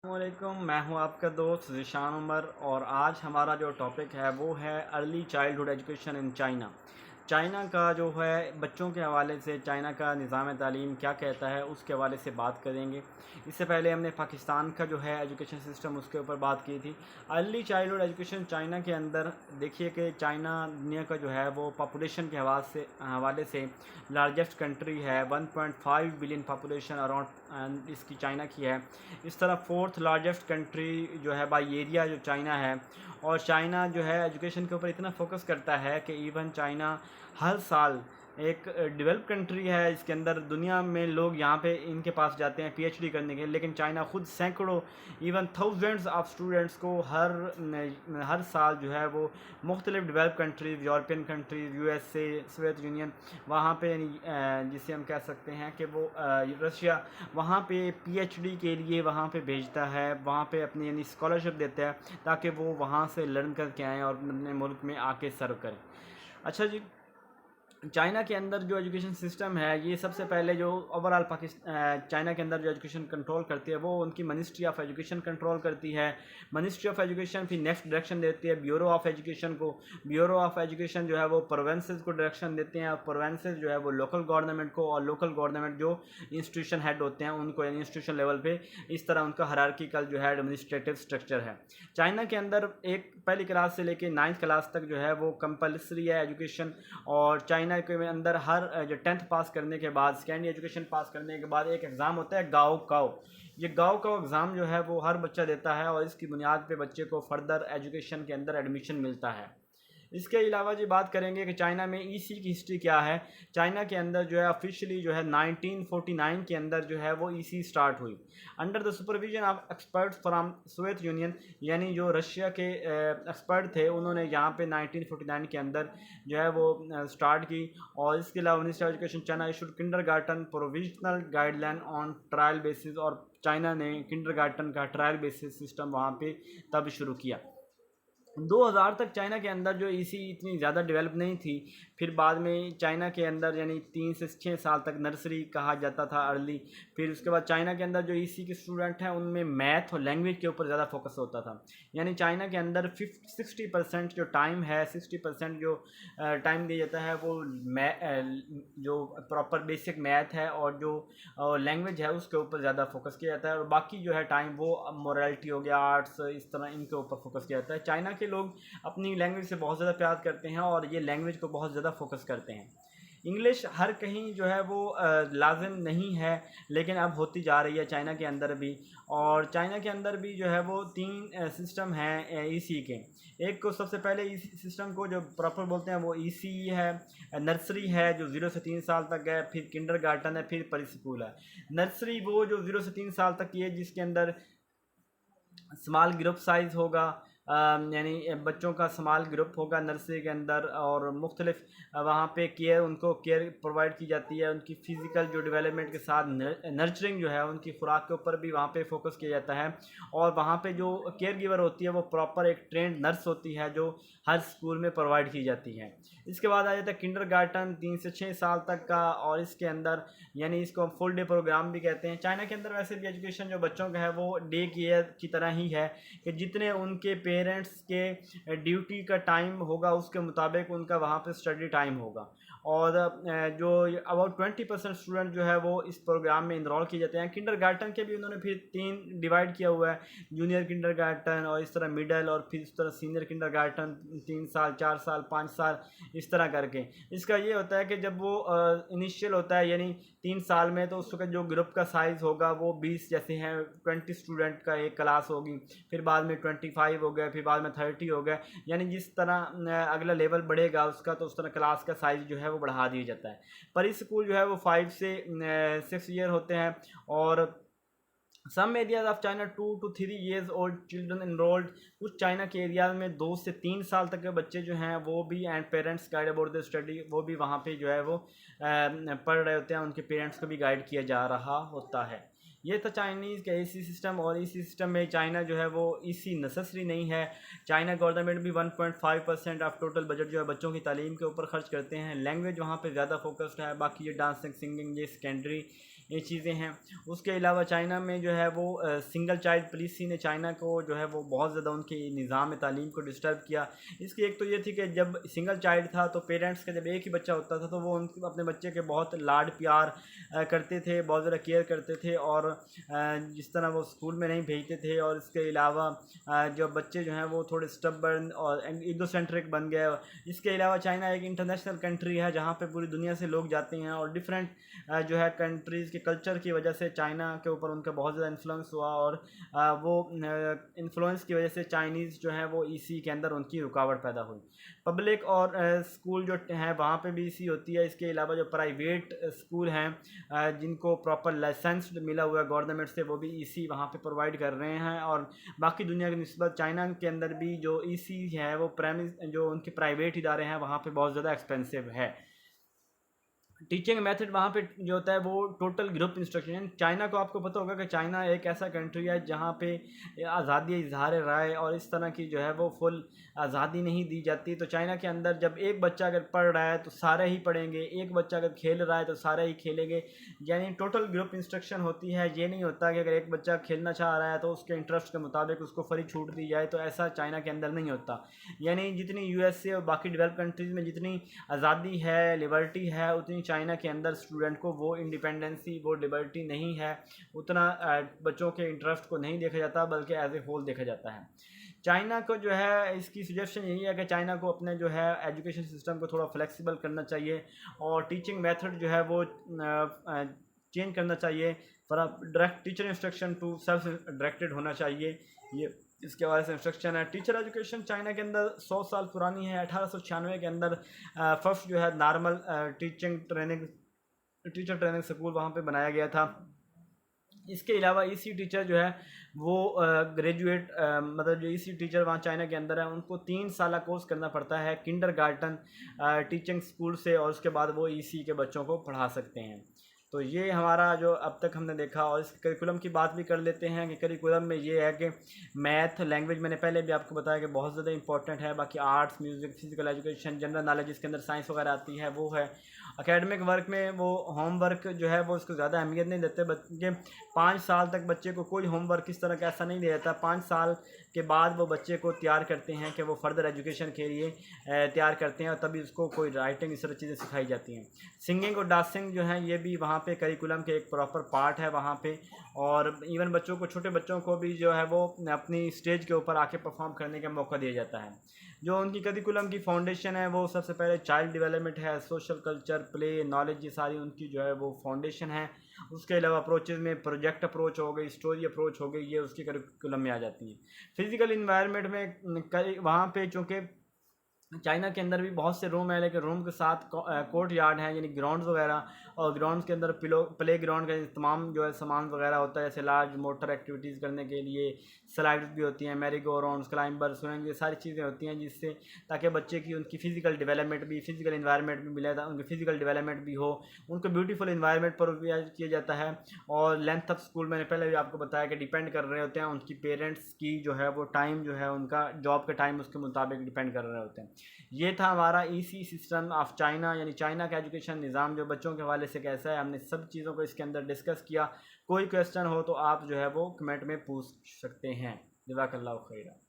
वालेकुम, मैं हूं आपका दोस्त ज़ीशान उमर और आज हमारा जो टॉपिक है वो है early childhood education in China. China का जो है बच्चों के हवाले से चाइना का निज़ाम तालीम क्या कहता है उसके हवाले से बात करेंगे। इससे पहले हमने पाकिस्तान का जो है एजुकेशन सिस्टम उसके ऊपर बात की थी। अर्ली चाइल्डहुड एजुकेशन चाइना के अंदर देखिए कि चाइना दुनिया का जो है वो पॉपुलेशन के हवाले से लार्जेस्ट कंट्री है। 1.5 बिलियन पॉपुलेशन अराउंड इसकी चाइना की है। इस तरह फोर्थ लार्जेस्ट कंट्री जो है बाई एरिया जो चाइना है। और चाइना जो है एजुकेशन के ऊपर इतना फोकस करता है कि इवन चाइना हर साल एक डेवलप कंट्री है। इसके अंदर दुनिया में लोग यहाँ पे इनके पास जाते हैं पीएचडी करने के लिए, लेकिन चाइना खुद सैकड़ों इवन थाउजेंड्स ऑफ स्टूडेंट्स को हर साल जो है वो मुख्तलिफ develop countries, European countries, USA, Soviet union, वहाँ पे जिसे हम कह सकते हैं कि वो रशिया, वहाँ पे पीएचडी के लिए वहाँ पे भेजता है, वहाँ पे अपनी यानी स्कॉलरशिप देता है ताकि वो वहाँ से लर्न करके आएँ और अपने मुल्क में आके सर्व करें। अच्छा जी, चाइना के अंदर जो एजुकेशन सिस्टम है ये सबसे पहले जो ओवरऑल चाइना के अंदर जो एजुकेशन कंट्रोल करती है वो उनकी मिनिस्ट्री ऑफ एजुकेशन कंट्रोल करती है। मिनिस्ट्री ऑफ एजुकेशन फिर नेक्स्ट डायरेक्शन देती है ब्यूरो ऑफ एजुकेशन को। ब्यूरो ऑफ एजुकेशन जो है वो प्रोवेंसेस को डायरेक्शन देते हैं और प्रोवेंसेस जो है वो लोकल गवर्नमेंट को, और लोकल गवर्नमेंट जो इंस्टीट्यूशन हेड होते हैं उनको इंस्टीट्यूशन लेवल पे, इस तरह उनका हायरार्किकल जो है एडमिनिस्ट्रेटिव स्ट्रक्चर है। चाइना के अंदर एक पहली क्लास से लेकर 9th क्लास तक जो है वो कंपलसरी है एजुकेशन। और चाइना के अंदर हर जो 10th पास करने के बाद, सेकेंडरी एजुकेशन पास करने के बाद एक एग्ज़ाम होता है गाओ काओ। ये गाओ काओ एग्ज़ाम जो है वो हर बच्चा देता है और इसकी बुनियाद पे बच्चे को फर्दर एजुकेशन के अंदर एडमिशन मिलता है। इसके अलावा जी बात करेंगे कि चाइना में ईसी की हिस्ट्री क्या है। चाइना के अंदर जो है ऑफिशियली जो है 1949 के अंदर जो है वो ईसी स्टार्ट हुई under the supervision of experts from Soviet union, यानी जो रशिया के एक्सपर्ट थे उन्होंने यहाँ पे 1949 के अंदर जो है वो स्टार्ट की। और इसके अलावा minister of education China issued kindergarten provisional guideline on trial basis, और चाइना ने किंडरगार्टन का ट्रायल बेसिस सिस्टम वहाँ पे तब शुरू किया। 2000 तक चाइना के अंदर जो ईसी इतनी ज़्यादा डेवलप नहीं थी। फिर बाद में चाइना के अंदर यानी 3 से 6 साल तक नर्सरी कहा जाता था अर्ली। फिर उसके बाद चाइना के अंदर जो ईसी के स्टूडेंट हैं उनमें मैथ और लैंग्वेज के ऊपर ज़्यादा फोकस होता था। यानी चाइना के अंदर 60% जो टाइम है, 60% जो टाइम दिया जाता है वो जो प्रॉपर बेसिक मैथ है और जो लैंग्वेज है उसके ऊपर ज़्यादा फोकस किया जाता है। और बाकी जो है टाइम वो मोरालिटी हो गया, आर्ट्स, इस तरह इनके ऊपर फोकस किया जाता है। चाइना के लोग अपनी लैंग्वेज से बहुत ज़्यादा प्यार करते हैं और ये लैंग्वेज को बहुत ज़्यादा फोकस करते हैं। इंग्लिश हर कहीं जो है वो लाजिम नहीं है, लेकिन अब होती जा रही है चाइना के अंदर भी। और चाइना के अंदर भी जो है वो 3 सिस्टम हैं ईसी के। एक को सबसे पहले इस सिस्टम को जो प्रॉपर बोलते हैं वो ईसी है। नर्सरी है जो 0 से 3 साल तक है, फिर किंडरगार्टन है, फिर प्री स्कूल है। नर्सरी वो जो 0 से 3 साल तक की है जिसके अंदर स्मॉल ग्रुप साइज़ होगा, यानी बच्चों का स्मॉल ग्रुप होगा नर्सरी के अंदर। और मुख्तलिफ वहाँ पे उनको केयर प्रोवाइड की जाती है। उनकी फ़िज़िकल जो डेवलपमेंट के साथ नर्चरिंग जो है उनकी खुराक के ऊपर भी वहाँ पे फोकस किया जाता है। और वहाँ पे जो केयर गिवर होती है वो प्रॉपर एक ट्रेंड नर्स होती है जो हर स्कूल में प्रोवाइड की जाती है। इसके बाद आ जाता है किंडरगार्टन 3 से 6 साल तक का, और इसके अंदर यानी इसको हम फुल डे प्रोग्राम भी कहते हैं। चाइना के अंदर वैसे भी एजुकेशन जो बच्चों का है वो डे केयर की तरह ही है कि जितने उनके पेरेंट्स के ड्यूटी का टाइम होगा उसके मुताबिक उनका वहाँ पे स्टडी टाइम होगा। और जो अबाउट 20% स्टूडेंट जो है वो इस प्रोग्राम में इनरोल किए जाते हैं। किंडरगार्टन के भी उन्होंने फिर 3 डिवाइड किया हुआ है, जूनियर किंडरगार्टन और इस तरह मिडल और फिर इस तरह सीनियर किंडरगार्टन, 3 साल, 4 साल, 5 साल, इस तरह करके। इसका ये होता है कि जब वो इनिशियल होता है यानी 3 साल में, तो उसका जो ग्रुप का साइज़ होगा वो 20 जैसे हैं, 20 स्टूडेंट का एक क्लास होगी। फिर बाद में 25 हो गए, फिर बाद में 30 हो गए। यानी जिस तरह अगला लेवल बढ़ेगा उसका, तो उस तरह क्लास का साइज़ जो है वो बढ़ा दिया जाता है। पर स्कूल जो है वो 5 से 6 ईयर होते हैं। और some areas of China 2 to 3 years old children enrolled. कुछ चाइना के एरियाज में 2 से 3 साल तक के बच्चे जो हैं वो भी, and parents guide about the study, वो भी वहाँ पे जो है वो पढ़ रहे होते हैं, उनके पेरेंट्स को भी गाइड किया जा रहा होता है। ये था चाइनीज़ का एसी सिस्टम। और इसी सिस्टम में चाइना जो है वो इसी नेसेसरी नहीं है। चाइना गवर्नमेंट भी 1.5% ऑफ टोटल बजट जो है बच्चों की तालीम के ऊपर खर्च करते हैं। लैंग्वेज वहाँ पे ज़्यादा फोकस्ड है, बाकी ये डांसिंग, सिंगिंग, ये सेकेंडरी, ये चीज़ें हैं। उसके अलावा चाइना में जो है वो सिंगल चाइल्ड पॉलिसी ने चाइना को जो है वो बहुत ज़्यादा उनके निज़ाम तालीम को डिस्टर्ब किया। इसकी एक तो ये थी कि जब सिंगल चाइल्ड था तो पेरेंट्स का जब एक ही बच्चा होता था तो वो उनके अपने बच्चे के बहुत लाड प्यार करते थे, बहुत ज़्यादा केयर करते थे और जिस तरह वो स्कूल में नहीं भेजते थे। और इसके अलावा जो बच्चे जो हैं वो थोड़े स्टबर्न और ईगोसेंट्रिक बन गए। इसके अलावा चाइना एक इंटरनेशनल कंट्री है जहाँ पे पूरी दुनिया से लोग जाते हैं और डिफरेंट जो है कंट्रीज़ के कल्चर की वजह से चाइना के ऊपर उनका बहुत ज़्यादा इन्फ्लुएंस हुआ और वो इन्फ्लुएंस की वजह से चाइनीज़ जो है वो ईसी के अंदर उनकी रुकावट पैदा हुई। पब्लिक और स्कूल जो है वहाँ पे भी ईसी होती है। इसके अलावा जो प्राइवेट स्कूल हैं जिनको प्रॉपर लाइसेंस्ड मिला हुआ है गवर्नमेंट से, वो भी ईसी वहाँ पे प्रोवाइड कर रहे हैं। और बाकी दुनिया की निस्बत चाइना के अंदर भी जो ईसी है वो जो उनके प्राइवेट इदारे हैं वहाँ पे बहुत ज़्यादा एक्सपेंसिव है। टीचिंग मेथड वहाँ पे जो होता है वो टोटल ग्रुप इंस्ट्रक्शन। चाइना को आपको पता होगा कि चाइना एक ऐसा कंट्री है जहाँ पे आज़ादी इजहार राय और इस तरह की जो है वो फुल आज़ादी नहीं दी जाती। तो चाइना के अंदर जब एक बच्चा अगर पढ़ रहा है तो सारे ही पढ़ेंगे, एक बच्चा अगर खेल रहा है तो सारे ही खेलेंगे, यानी टोटल ग्रुप इंस्ट्रक्शन होती है। ये नहीं होता कि अगर एक बच्चा खेलना चाह रहा है तो उसके इंटरेस्ट के मुताबिक उसको फ्री छूट दी जाए, तो ऐसा चाइना के अंदर नहीं होता। यानी जितनी यूएसए और बाकी डेवलप कंट्रीज़ में जितनी आज़ादी है, लिबर्टी है, उतनी चाइना के अंदर स्टूडेंट को वो इंडिपेंडेंसी, वो लिबर्टी नहीं है। उतना बच्चों के इंटरेस्ट को नहीं देखा जाता बल्कि एज ए होल देखा जाता है। चाइना को जो है इसकी सजेशन यही है कि चाइना को अपने जो है एजुकेशन सिस्टम को थोड़ा फ्लेक्सिबल करना चाहिए और टीचिंग मेथड जो है वो चेंज करना चाहिए। For direct teacher instruction to self directed होना चाहिए। ये इसके हवाले से इंस्ट्रक्शन है। टीचर एजुकेशन चाइना के अंदर 100 साल पुरानी है। 1896 के अंदर फर्स्ट जो है नॉर्मल टीचर ट्रेनिंग स्कूल वहाँ पे बनाया गया था। इसके अलावा ईसी टीचर जो है वो ग्रेजुएट मतलब जो ईसी टीचर वहाँ चाइना के अंदर है उनको 3 साल कोर्स करना पड़ता है किंडरगार्टन टीचिंग स्कूल से, और उसके बाद वो ईसी के बच्चों को पढ़ा सकते हैं। तो ये हमारा जो अब तक हमने देखा। और इस करिकुलम की बात भी कर लेते हैं कि करिकुलम में ये है कि मैथ, लैंग्वेज मैंने पहले भी आपको बताया कि बहुत ज़्यादा इंपॉर्टेंट है। बाकी arts, music, physical education, general knowledge, इसके अंदर साइंस वगैरह आती है वो है। एकेडमिक वर्क में वो होमवर्क जो है वो उसको ज़्यादा अहमियत नहीं देते। बच्चे 5 साल तक बच्चे को कोई होमवर्क इस तरह का ऐसा नहीं दिया जाता। 5 साल के बाद वो बच्चे को तैयार करते हैं कि वो फर्दर एजुकेशन के लिए तैयार करते हैं और तभी उसको कोई राइटिंग इस तरह चीज़ें सिखाई जाती हैं। सिंगिंग और डांसिंग जो है ये भी वहाँ पे करिकुलम के एक प्रॉपर पार्ट है वहाँ पे। और इवन बच्चों को, छोटे बच्चों को भी जो है वो अपनी स्टेज के ऊपर आके परफॉर्म करने का मौका दिया जाता है। जो उनकी करिकुलम की फाउंडेशन है वो सबसे पहले चाइल्ड डेवलपमेंट है, सोशल कल्चर, प्ले, नॉलेज, ये सारी उनकी जो है वो फाउंडेशन है। उसके अलावा अप्रोचेज़ में प्रोजेक्ट अप्रोच हो गई, स्टोरी अप्रोच हो गई, ये उसकी करिकुलम में आ जाती हैं। फिजिकल इन्वायरमेंट में वहाँ पे चूँकि चाइना के अंदर भी बहुत से रूम है, लेकिन रूम के साथ कोर्ट यार्ड हैं यानी ग्राउंड्स वगैरह, और ग्राउंड्स के अंदर प्ले ग्राउंड का तमाम जो है सामान वगैरह होता है, जैसे लार्ज मोटर एक्टिविटीज़ करने के लिए स्लाइड्स भी होती हैं, merry go rounds, climber, swing, ये सारी चीज़ें होती हैं जिससे ताकि बच्चे की उनकी फ़िज़िकल डेवलपमेंट भी, फ़िज़िकल इन्वायरमेंट भी मिले, उनकी फ़िज़िकल डेवलपमेंट भी हो, उनको ब्यूटीफुल इन्वायरमेंट पर किया जाता है। और लेंथ ऑफ स्कूल मैंने पहले भी आपको बताया कि डिपेंड कर रहे होते हैं उनकी पेरेंट्स की जो है वो टाइम जो है उनका जॉब का टाइम उसके मुताबिक डिपेंड कर रहे होते हैं। ये था हमारा ईसी सिस्टम ऑफ चाइना, यानी चाइना का एजुकेशन निज़ाम जो बच्चों के हवाले से कैसा है। हमने सब चीज़ों को इसके अंदर डिस्कस किया। कोई क्वेश्चन हो तो आप जो है वो कमेंट में पूछ सकते हैं। जज़ाकल्लाहु खैरा।